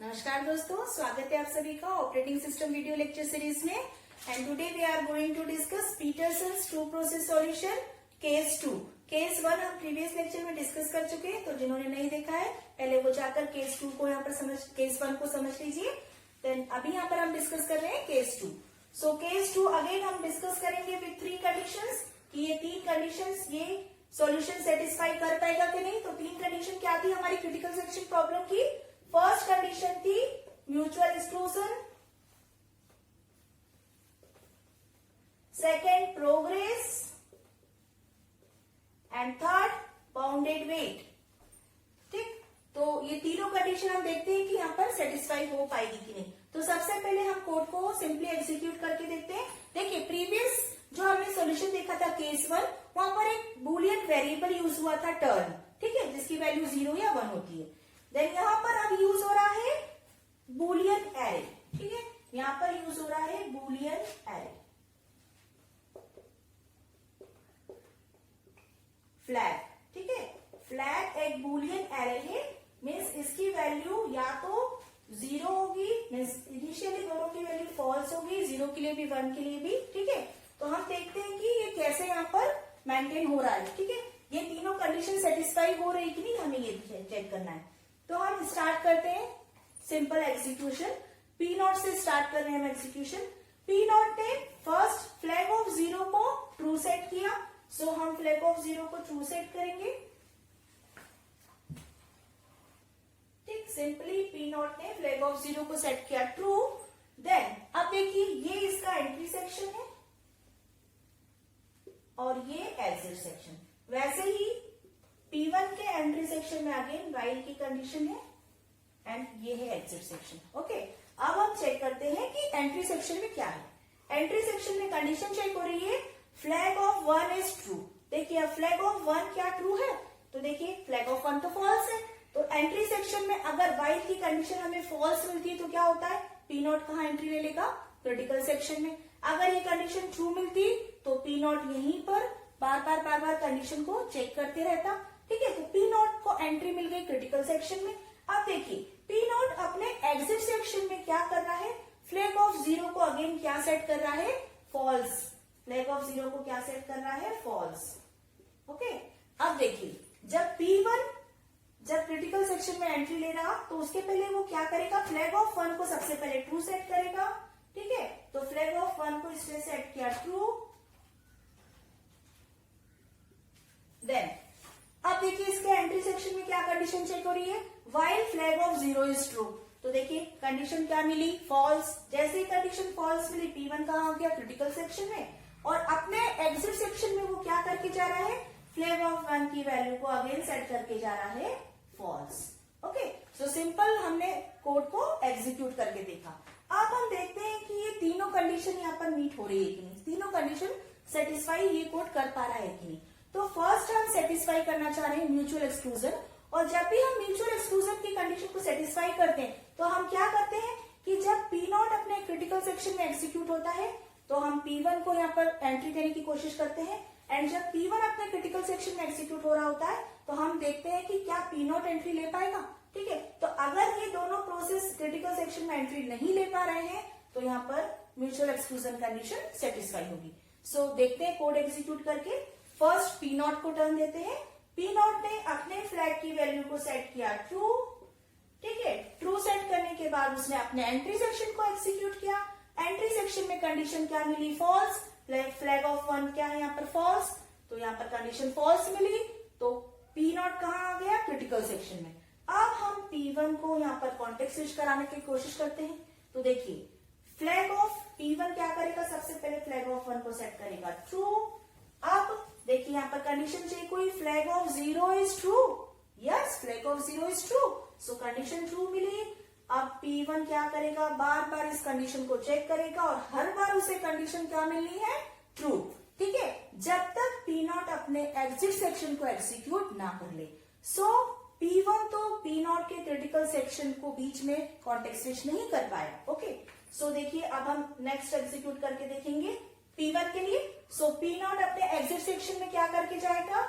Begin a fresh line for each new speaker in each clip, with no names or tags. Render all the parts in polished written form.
नमस्कार दोस्तों, स्वागत है आप सभी का operating system video lecture series में। And today we are going to discuss Peterson's two process solution case 2। Case 1 हम प्रीवियस लेक्चर में डिस्कस कर चुके हैं, तो जिन्होंने नहीं देखा है पहले वो जाकर केस 2 को यहाँ पर केस 1 को समझ लीजिए। देन अभी यहाँ पर हम डिस्कस कर रहे हैं केस 2। सो केस 2 अगेन हम डिस्कस करेंगे विथ 3 कंडीशंस कि ये 3 कंडीशंस ये सॉल्यूशन सेटिस्फाई कर पाएगा कि नहीं। तो 3 कंडीशन क्या थी हमारी क्रिटिकल सेक्शन प्रॉब्लम की। फर्स्ट कंडीशन थी mutual exclusion, second progress and third bounded wait. ठीक, तो ये तीनों कंडीशन हम देखते हैं कि यहाँ पर सेटिस्फाई हो पाएगी कि नहीं। तो सबसे पहले हम कोड को सिंपली एग्जीक्यूट करके देखते हैं। देखिए प्रीवियस जो हमने सॉल्यूशन देखा था केस 1, वहां पर एक बूलियन वेरिएबल यूज हुआ था टर्न, ठीक है, जिसकी वैल्यू 0 या 1 होती है। देन यहाँ पर अब यूज हो रहा है बूलियन एरे, ठीक है, यहाँ पर यूज हो रहा है बूलियन एरे। फ्लैग, ठीक है, फ्लैग एक बूलियन एरे है, मीन्स इसकी वैल्यू या तो 0 होगी, मीन्स इनिशियली दोनों की वैल्यू फॉल्स होगी, 0 के लिए भी 1 के लिए भी, ठीक है। तो हम देखते हैं कि ये कैसे यहाँ पर मेंटेन हो रहा है, ठीक है, ये तीनों कंडीशन सेटिस्फाई हो रही कि नहीं, हमें ये चेक करना है। तो हम स्टार्ट करते हैं सिंपल एग्जीक्यूशन। पी नॉट से स्टार्ट कर रहे हैं हम एग्जीक्यूशन। पी नॉट ने फर्स्ट फ्लैग ऑफ 0 को ट्रू सेट किया, सो हम फ्लैग ऑफ 0 को ट्रू सेट करेंगे। ठीक, सिंपली पी नॉट ने फ्लैग ऑफ 0 को सेट किया ट्रू। देन अब देखिए ये इसका एंट्री सेक्शन है और ये एग्जिट सेक्शन। वैसे ही P1 के एंट्री सेक्शन में अगेन व्हाइल की कंडीशन है एंड ये है एग्जिट सेक्शन। ओके, अब हम चेक करते हैं कि एंट्री सेक्शन में क्या है। एंट्री सेक्शन में कंडीशन चेक हो रही है फ्लैग ऑफ 1 इज ट्रू। देखिए अब फ्लैग ऑफ 1 क्या ट्रू है, तो देखिए फ्लैग ऑफ 1 तो फॉल्स है। तो एंट्री सेक्शन में अगर व्हाइल की कंडीशन हमें फॉल्स मिलती है तो क्या होता है, पी नॉट कहाँ एंट्री ले लेगा, क्रिटिकल सेक्शन में। अगर ये कंडीशन ट्रू मिलती तो पी नॉट यहीं पर बार बार कंडीशन को चेक करते रहता, ठीक है। तो पी नॉट को एंट्री मिल गई क्रिटिकल सेक्शन में। अब देखिए पी नॉट अपने एग्जिट सेक्शन में क्या कर रहा है, फ्लैग ऑफ 0 को अगेन क्या सेट कर रहा है, फॉल्स। फ्लैग ऑफ 0 को क्या सेट कर रहा है, फॉल्स। ओके, अब देखिए जब P1 जब क्रिटिकल सेक्शन में एंट्री ले रहा तो उसके पहले वो क्या करेगा, फ्लैग ऑफ 1 को सबसे पहले ट्रू सेट करेगा, ठीक है। तो फ्लैग ऑफ 1 को इसने सेट किया ट्रू। देन अब देखिए इसके एंट्री सेक्शन में क्या कंडीशन चेक हो रही है, while flag of 0 is true. तो देखिए कंडीशन क्या मिली, फॉल्स। जैसे ही कंडीशन फॉल्स मिली P1 कहाँ हो गया, क्रिटिकल सेक्शन में। और अपने एग्जिट सेक्शन में वो क्या करके जा रहा है, फ्लैग ऑफ 1 की वैल्यू को अगेन सेट करके जा रहा है फॉल्स। ओके, सो सिंपल हमने कोड को एग्जीक्यूट करके देखा। अब हम देखते हैं कि ये तीनों कंडीशन यहाँ पर मीट हो रही है कि नहीं, तीनों कंडीशन सेटिस्फाई ये कोड कर पा रहा है कि नहीं। तो फर्स्ट हम सेटिस्फाई करना चाह रहे हैं म्यूचुअल एक्सक्लूजन, और जब भी हम म्यूचुअल एक्सक्लूजन की कंडीशन को सेटिस्फाई करते हैं तो हम क्या करते हैं कि जब पी नॉट अपने क्रिटिकल सेक्शन में एग्जीक्यूट होता है तो हम P1 को यहाँ पर एंट्री देने की कोशिश करते हैं, एंड जब P1 अपने क्रिटिकल सेक्शन में एग्जीक्यूट हो रहा होता है तो हम देखते हैं कि क्या पी नॉट एंट्री ले पाएगा, ठीक है। तो अगर ये दोनों प्रोसेस क्रिटिकल सेक्शन में एंट्री नहीं ले पा रहे हैं तो यहाँ पर म्यूचुअल एक्सक्लूजन कंडीशन सेटिस्फाई होगी। सो देखते हैं कोड एग्जीक्यूट करके। फर्स्ट पी नॉट को टर्न देते हैं। पी नॉट ने अपने फ्लैग की वैल्यू को सेट किया ट्रू, ठीक है। ट्रू सेट करने के बाद उसने अपने एंट्री सेक्शन को एग्जीक्यूट किया। एंट्री सेक्शन में कंडीशन क्या मिली, फॉल्स। फ्लैग ऑफ 1 क्या है यहाँ पर, फॉल्स। तो यहाँ पर कंडीशन फॉल्स मिली तो पी नॉट कहाँ आ गया, क्रिटिकल सेक्शन में। अब हम P1 को यहाँ पर कॉन्टेक्स्ट स्विच कराने की कोशिश करते हैं। तो देखिए फ्लैग ऑफ P1 क्या करेगा, सबसे पहले फ्लैग ऑफ 1 को सेट करेगा ट्रू। अब देखिए यहाँ पर कंडीशन चेक हुई, flag of 0 is true. Yes, flag of 0 is true, so condition true मिली। अब P1 क्या करेगा, बार बार इस कंडीशन को चेक करेगा और हर बार उसे कंडीशन क्या मिलनी है, ट्रू, ठीक है, जब तक P नॉट अपने एग्जिट सेक्शन को एग्जीक्यूट ना कर ले। सो P1 तो P नॉट के क्रिटिकल सेक्शन को बीच में कॉन्टेक्स्ट स्विच नहीं कर पाया। ओके, सो देखिए अब हम नेक्स्ट एग्जीक्यूट करके देखेंगे P1 के लिए। सो P नॉट अपने एग्जिट सेक्शन में क्या करके जाएगा,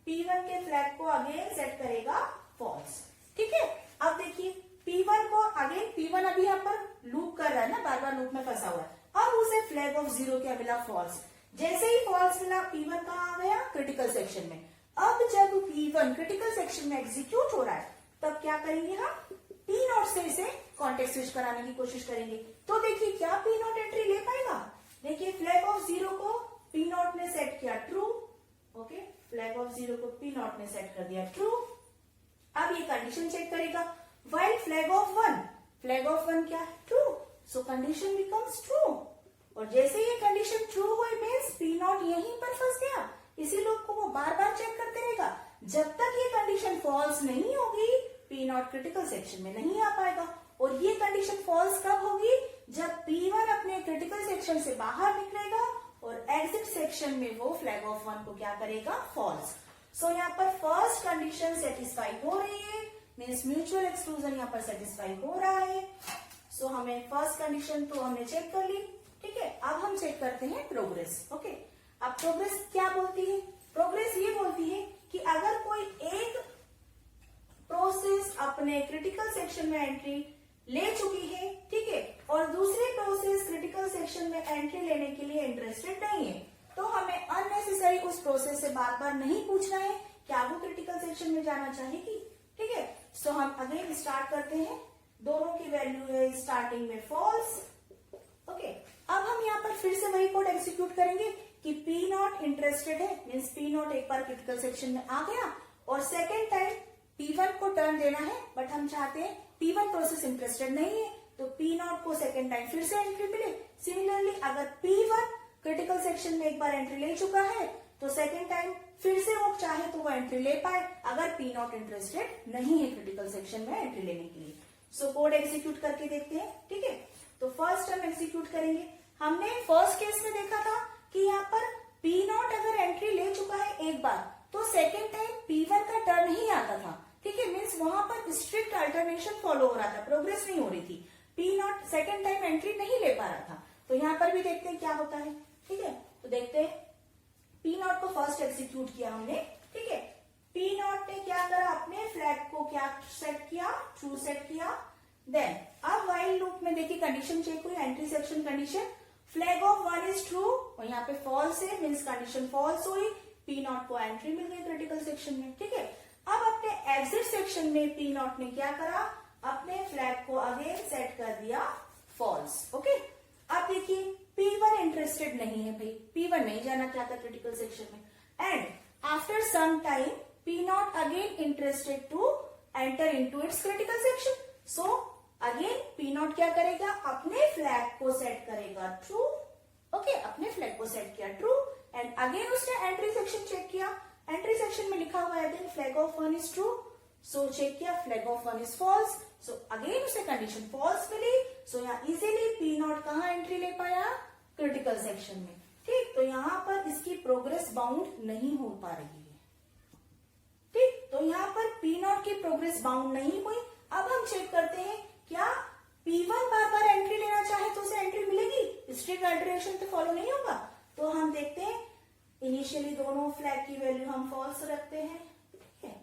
P1 के फ्लैग को अगेन सेट करेगा फॉल्स, ठीक है। अब देखिए P1 को अगेन अभी यहाँ पर लूप कर रहा है ना, बार बार लूप में फंसा हुआ है। अब उसे फ्लैग ऑफ 0 क्या मिला, फॉल्स। जैसे ही फॉल्स मिला, P1 कहाँ आ गया, क्रिटिकल सेक्शन में। अब जब P1 क्रिटिकल सेक्शन में एग्जीक्यूट हो रहा है, तब क्या करेंगे हम, P0 से इसे कॉन्टेक्स्ट स्विच कराने की कोशिश करेंगे। तो देखिए क्या P0 एंट्री ले पाएगा। देखिए फ्लैग ऑफ 0 को P0 ने सेट किया ट्रू, ओके, फ्लैग ऑफ 0 को P0 ने सेट कर दिया ट्रू। अब ये कंडीशन चेक करेगा, while flag of 1, flag of 1 क्या है, true, so condition becomes true. और जैसे ये कंडीशन ट्रू हुई मीन्स P0 यहीं पर फंस गया, इसी लूप को वो बार बार चेक करते रहेगा। जब तक ये कंडीशन फॉल्स नहीं होगी, P0 क्रिटिकल सेक्शन में नहीं आ पाएगा। और ये कंडीशन फॉल्स कब होगी, जब P1 अपने क्रिटिकल सेक्शन से बाहर निकलेगा और एग्जिट सेक्शन में वो फ्लैग ऑफ 1 को क्या करेगा, फॉल्स। सो यहाँ पर फर्स्ट कंडीशन सेटिस्फाई हो रही है, मीन्स म्यूचुअल एक्सक्लूजन यहाँ पर सेटिस्फाई हो रहा है। सो हमें फर्स्ट कंडीशन तो हमने चेक कर ली, ठीक है। अब हम चेक करते हैं प्रोग्रेस, ओके। अब प्रोग्रेस क्या बोलती है, प्रोग्रेस ये बोलती है कि अगर कोई एक प्रोसेस अपने क्रिटिकल सेक्शन में एंट्री ले चुकी है, ठीक है, और दूसरी प्रोसेस क्रिटिकल सेक्शन में एंट्री लेने के लिए इंटरेस्टेड नहीं है, तो हमें अननेसेसरी उस प्रोसेस से बार बार नहीं पूछना है क्या वो क्रिटिकल सेक्शन में जाना चाहेगी, ठीक है। सो हम अगेन स्टार्ट करते हैं, दोनों की वैल्यू है स्टार्टिंग में फॉल्स, ओके। अब हम यहाँ पर फिर से वही कोड एग्जीक्यूट करेंगे कि P0 इंटरेस्टेड है, मीन्स P0 एक बार क्रिटिकल सेक्शन में आ गया और सेकेंड टाइम P1 को टर्न देना है, बट हम चाहते हैं P1 प्रोसेस इंटरेस्टेड नहीं है, तो P0 को सेकेंड टाइम फिर से एंट्री मिले। सिमिलरली अगर P1 क्रिटिकल सेक्शन में एक बार एंट्री ले चुका है, तो सेकेंड टाइम फिर से वो चाहे तो वो एंट्री ले पाए, अगर P0 इंटरेस्टेड नहीं है क्रिटिकल सेक्शन में एंट्री लेने के लिए। सो कोड एग्जीक्यूट करके देखते हैं, ठीक है। तो फर्स्ट हम एग्जीक्यूट करेंगे। हमने फर्स्ट केस में देखा था कि यहाँ पर P0 अगर एंट्री ले चुका है एक बार, तो सेकेंड टाइम P1 का टर्न ही आता था, ठीक है, मीन्स वहां पर स्ट्रिक्ट अल्टरनेशन फॉलो हो रहा था, प्रोग्रेस नहीं हो रही थी। P0 सेकेंड टाइम एंट्री नहीं ले पा रहा था। तो यहाँ पर भी देखते हैं क्या होता है, ठीक है। तो देखते हैं P0 को फर्स्ट एग्जीक्यूट किया हमने, ठीक है। P0 ने क्या करा, अपने फ्लैग को क्या सेट किया, ट्रू सेट किया। देन अब व्हाइल लूप में देखिए कंडीशन चेक हुई, entry section condition, flag of 1 is true और यहाँ पे फॉल्स है, मीन्स कंडीशन फॉल्स हुई, P0 को एंट्री मिल गई क्रिटिकल सेक्शन में, ठीक है। अब अपने एग्जिट सेक्शन में P0 ने क्या करा, अपने फ्लैग को अगेन सेट कर दिया फॉल्स, ओके। अब देखिए P1 इंटरेस्टेड नहीं है भाई, P1 नहीं जाना चाहता क्रिटिकल सेक्शन में, and after some time P0 again interested to enter into its critical section. So again P0 क्या करेगा, अपने फ्लैग को सेट करेगा ट्रू, ओके, अपने फ्लैग को सेट किया ट्रू, एंड अगेन उसने एंट्री सेक्शन चेक किया, एंट्री सेक्शन में लिखा हुआ है again flag of 1 is true, so check किया flag of 1 is false, so again उसे कंडीशन फॉल्स मिली। सो यहाँ इजीली P0 कहाँ एंट्री ले पाया, क्रिटिकल सेक्शन में, ठीक। तो यहाँ पर इसकी प्रोग्रेस बाउंड नहीं हो पा रही है, ठीक। तो यहाँ पर P0 की प्रोग्रेस बाउंड नहीं हुई। अब हम चेक करते हैं क्या P1 बार बार एंट्री लेना चाहे तो उसे एंट्री मिलेगी, स्ट्रिक्ट अल्टरेशन तो फॉलो नहीं होगा। तो हम देखते हैं, इनिशियली दोनों फ्लैग की वैल्यू हम फॉल्स रखते हैं, ठीक है,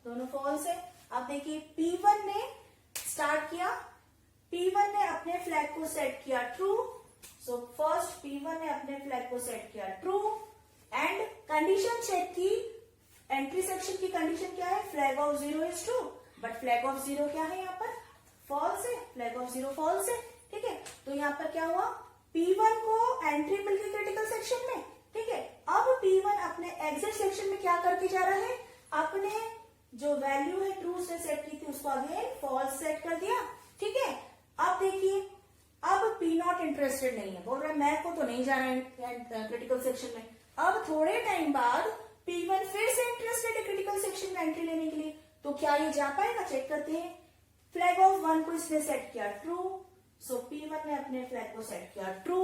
दोनों फॉल्स है। अब देखिए P1 ने स्टार्ट किया, P1 ने अपने फ्लैग को सेट किया ट्रू, सो फर्स्ट P1 ने अपने फ्लैग को सेट किया ट्रू एंड कंडीशन चेक की, एंट्री सेक्शन की कंडीशन क्या है, flag of 0 is true, but flag of 0 क्या है, यहाँ पर फॉल्स है, फ्लैग ऑफ 0 फॉल्स है, ठीक है। तो यहाँ पर क्या हुआ, P1 को एंट्री मिल गई क्रिटिकल सेक्शन में, ठीक है। अब P1 अपने एग्जिट सेक्शन में क्या करके जा रहा है, अपने जो वैल्यू है ट्रू से सेट की थी उसको अगेन फॉल्स सेट कर दिया, ठीक है। अब देखिए अब P0 इंटरेस्टेड नहीं है, बोल रहा है मैं को तो नहीं जाना है क्रिटिकल सेक्शन में। अब थोड़े टाइम बाद P1 फिर से इंटरेस्टेड है क्रिटिकल सेक्शन में एंट्री लेने के लिए, तो क्या ये जा पाएगा, चेक करते हैं। फ्लैग ऑफ 1 को इसने सेट किया ट्रू, सो P1 ने अपने फ्लैग को सेट किया true,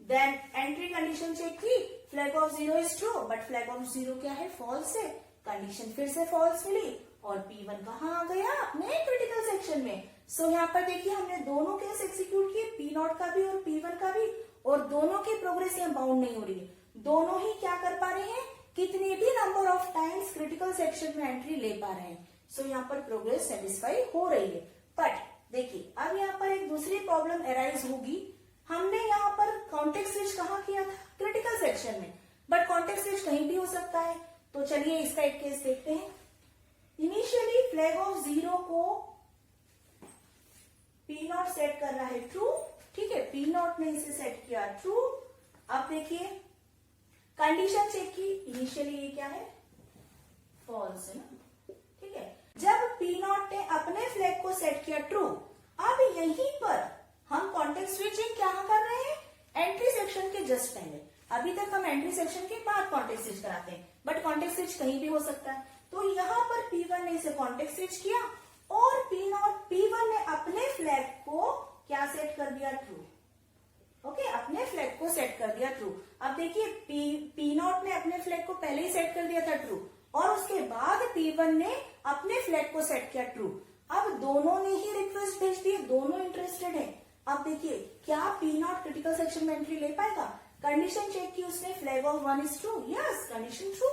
then entry condition check की, flag of 0 is true, but flag of 0 क्या है, फॉल्स है, कंडीशन फिर से फॉल्स मिली और P1 कहाँ आ गया, अपने क्रिटिकल सेक्शन में। सो यहाँ पर देखिए हमने दोनों केस एग्जीक्यूट किए, P0 का भी और P1 का भी, और दोनों की प्रोग्रेस यहाँ बाउंड नहीं हो रही है, दोनों ही क्या कर पा रहे हैं, कितने भी number of times critical section में एंट्री ले पा रहे हैं। सो यहाँ पर प्रोग्रेस सेटिस्फाई हो रही है। बट देखिए अब यहाँ पर एक दूसरी प्रॉब्लम अराइज होगी। हमने यहाँ पर कॉन्टेक्स्ट स्विच कहाँ किया था? क्रिटिकल सेक्शन में, बट कॉन्टेक्स्ट स्विच कहीं भी हो सकता है। तो चलिए इसका एक केस देखते हैं। इनिशियली फ्लैग ऑफ 0 को P0 सेट कर रहा है ट्रू, ठीक है, P0 ने इसे सेट किया ट्रू। अब देखिए कंडीशन चेक की, इनिशियली ये क्या है? फॉल्स है ना, ठीक है। जब P0 ने अपने फ्लैग को सेट किया ट्रू, अब यहीं पर हम कॉन्टेक्स्ट स्विचिंग क्या कर रहे हैं? एंट्री सेक्शन के जस्ट पहले। अभी तक हम एंट्री सेक्शन के बाद कॉन्टेक्स्ट स्विच कराते हैं, बट कॉन्टेक्स्ट स्विच कहीं भी हो सकता है। तो यहाँ पर P1 ने इसे कॉन्टेक्स्ट स्विच किया और P1 ने अपने फ्लैग को क्या सेट कर दिया? ट्रू। ओके, अपने फ्लैग को सेट कर दिया ट्रू। अब देखिए P0 ने अपने फ्लैग को पहले ही सेट कर दिया था ट्रू, और उसके बाद P1 ने अपने फ्लैग को सेट किया ट्रू। अब दोनों ने ही रिक्वेस्ट भेज दी, दोनों इंटरेस्टेड है। अब देखिए क्या P0 क्रिटिकल सेक्शन में एंट्री ले पाएगा? कंडीशन चेक की उसने, flag of 1 is true, yes condition true.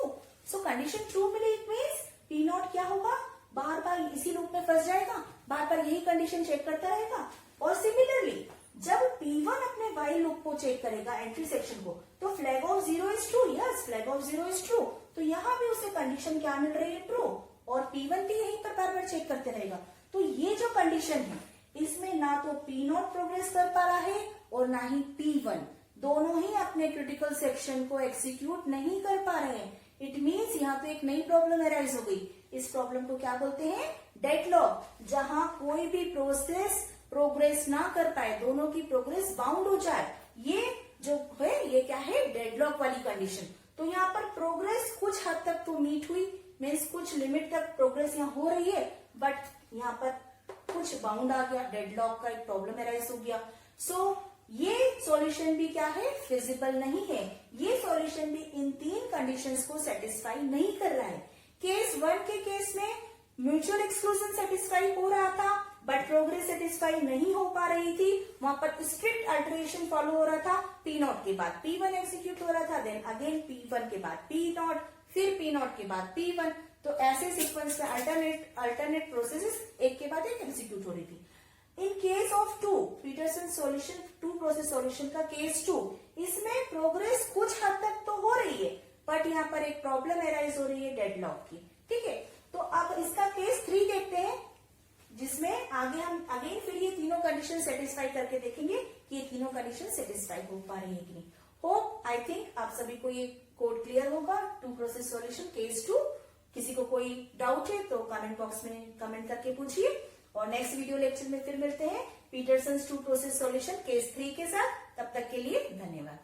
So condition true मिली, इट मीन्स P0 क्या होगा? बार बार इसी लूप में फंस जाएगा, बार बार यही कंडीशन चेक करता रहेगा। और सिमिलरली जब P1 अपने while लूप को चेक करेगा एंट्री सेक्शन को, तो flag of 0 is true, yes flag of 0 is true. तो यहाँ भी उसे कंडीशन क्या मिल रही है? ट्रू। और P1 भी यहीं पर बार बार चेक करते रहेगा। तो ये जो कंडीशन है इसमें ना तो P0 प्रोग्रेस कर पा रहा है और ना ही P1, दोनों ही अपने क्रिटिकल सेक्शन को एग्जीक्यूट नहीं कर पा रहे हैं। इट मीन्स यहाँ तो एक नई प्रॉब्लम अराइज हो गई। इस प्रॉब्लम को क्या बोलते हैं? डेडलॉक, जहां कोई भी प्रोसेस प्रोग्रेस ना कर पाए, दोनों की प्रोग्रेस बाउंड हो जाए, ये जो है ये क्या है? डेडलॉक वाली कंडीशन। तो यहाँ पर प्रोग्रेस कुछ हद तक तो मीट हुई, मीन्स कुछ लिमिट तक प्रोग्रेस यहाँ हो रही है, बट यहाँ पर कुछ बाउंड आ गया, डेडलॉक का एक प्रॉब्लम अराइज हो गया। सो ये सॉल्यूशन भी क्या है? फिजिबल नहीं है। ये सॉल्यूशन भी इन 3 कंडीशंस को सेटिस्फाई नहीं कर रहा है। केस 1 के केस में म्यूचुअल एक्सक्लूजन सेटिस्फाई हो रहा था, बट प्रोग्रेस सेटिस्फाई नहीं हो पा रही थी। वहां पर स्ट्रिक्ट अल्टरेशन फॉलो हो रहा था। P0 के बाद P1 एग्जीक्यूट हो रहा था, देन अगेन P1 के बाद P0, फिर P0 के बाद P1। तो ऐसे सीक्वेंस में अल्टरनेट प्रोसेसेस एक के बाद एक एग्जीक्यूट हो रही थी। In case of 2 Peterson solution, 2 process solution का केस 2, इसमें प्रोग्रेस कुछ हद तक तो हो रही है, बट यहाँ पर एक प्रॉब्लम अराइज हो रही है डेडलॉक की, ठीक है। तो अब इसका केस 3 देखते हैं, जिसमें आगे हम अगेन फिर ये तीनों कंडीशन सेटिस्फाई करके देखेंगे कि ये तीनों कंडीशन सेटिस्फाई हो पा रही है कि नहीं। होप आई थिंक आप सभी को ये कोड क्लियर होगा। 2 प्रोसेस सॉल्यूशन केस 2। किसी को कोई डाउट है तो कमेंट बॉक्स में कमेंट करके पूछिए, और नेक्स्ट वीडियो लेक्चर में फिर मिलते हैं पीटरसन 2 प्रोसेस सॉल्यूशन केस 3 के साथ। तब तक के लिए धन्यवाद।